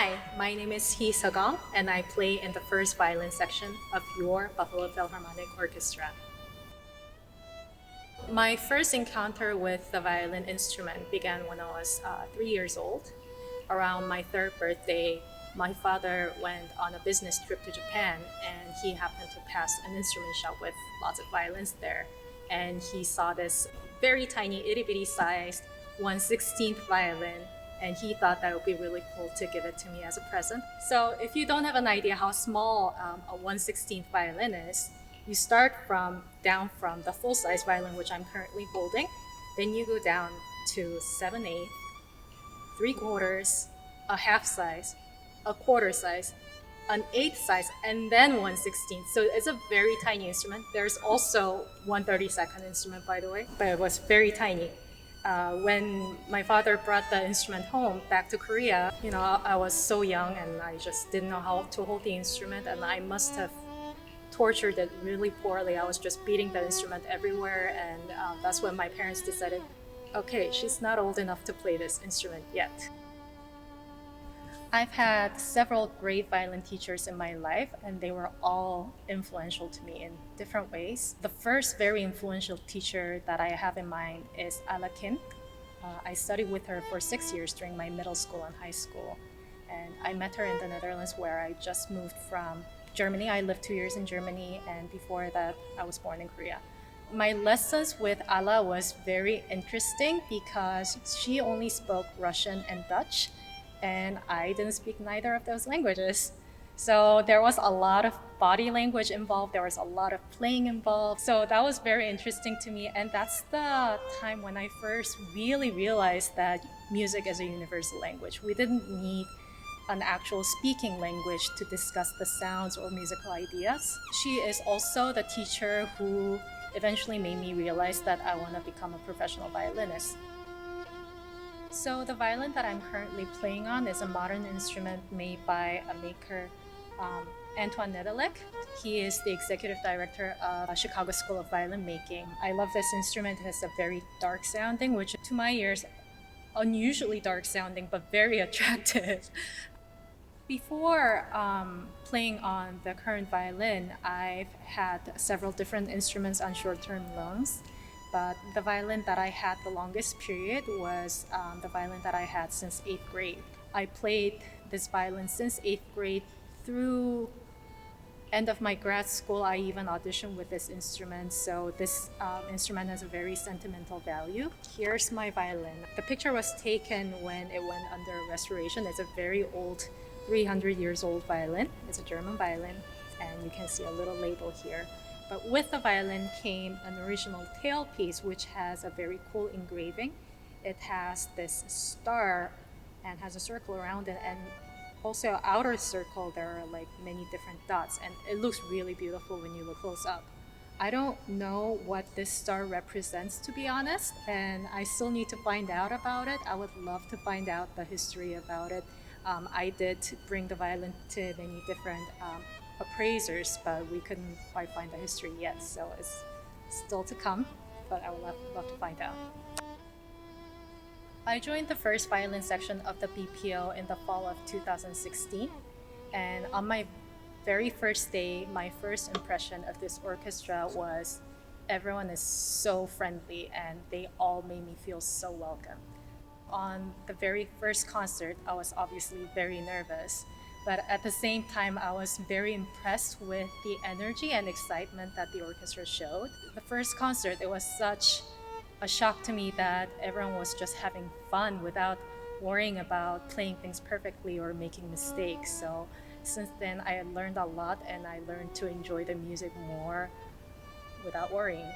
Hi, my name is Sagong, and I play in the first violin section of your Buffalo Philharmonic Orchestra. My first encounter with the violin instrument began when I was 3 years old. Around my third birthday, my father went on a business trip to Japan, and he happened to pass an instrument shop with lots of violins there. And he saw this very tiny, itty bitty sized 1/16th violin, and he thought that would be really cool to give it to me as a present. So, if you don't have an idea how small a 1/16th violin is, you start from down from the full size violin, which I'm currently holding, then you go down to 7/8, 3/4, a half size, a quarter size, an eighth size, and then 1/16. So it's a very tiny instrument. There's also 1/32 instrument, by the way, but it was very tiny. When my father brought the instrument home back to Korea, I was so young and I just didn't know how to hold the instrument, and I must have tortured it really poorly. I was just beating the instrument everywhere, and that's when my parents decided, okay, she's not old enough to play this instrument yet. I've had several great violin teachers in my life, and they were all influential to me in different ways. The first very influential teacher that I have in mind is Ala Kim. I studied with her for 6 years during my middle school and high school, and I met her in the Netherlands, where I just moved from Germany. I lived 2 years in Germany, and before that, I was born in Korea. My lessons with Ala was very interesting because she only spoke Russian and Dutch, and I didn't speak neither of those languages. So there was a lot of body language involved, there was a lot of playing involved. So that was very interesting to me, and that's the time when I first really realized that music is a universal language. We didn't need an actual speaking language to discuss the sounds or musical ideas. She is also the teacher who eventually made me realize that I want to become a professional violinist. So the violin that I'm currently playing on is a modern instrument made by a maker, Antoine Nedelec. He is the executive director of Chicago School of Violin Making. I love this instrument. It has a very dark sounding, which to my ears, unusually dark sounding, but very attractive. Before playing on the current violin, I've had several different instruments on short-term loans. But the violin that I had the longest period was the violin that I had since 8th grade. I played this violin since 8th grade through end of my grad school. I even auditioned with this instrument, so this instrument has a very sentimental value. Here's my violin. The picture was taken when it went under restoration. It's a very old, 300 years old violin. It's a German violin, and you can see a little label here. But with the violin came an original tailpiece, which has a very cool engraving. It has this star and has a circle around it, and also outer circle there are like many different dots, and it looks really beautiful when you look close up. I don't know what this star represents, to be honest, and I still need to find out about it. I would love to find out the history about it. I did bring the violin to many different appraisers, but we couldn't quite find the history yet, so it's still to come, but I would love to find out. I joined the first violin section of the BPO in the fall of 2016, and on my very first day, my first impression of this orchestra was everyone is so friendly and they all made me feel so welcome. On the very first concert, I was obviously very nervous, but at the same time, I was very impressed with the energy and excitement that the orchestra showed. The first concert, it was such a shock to me that everyone was just having fun without worrying about playing things perfectly or making mistakes. So since then, I learned a lot, and I learned to enjoy the music more without worrying.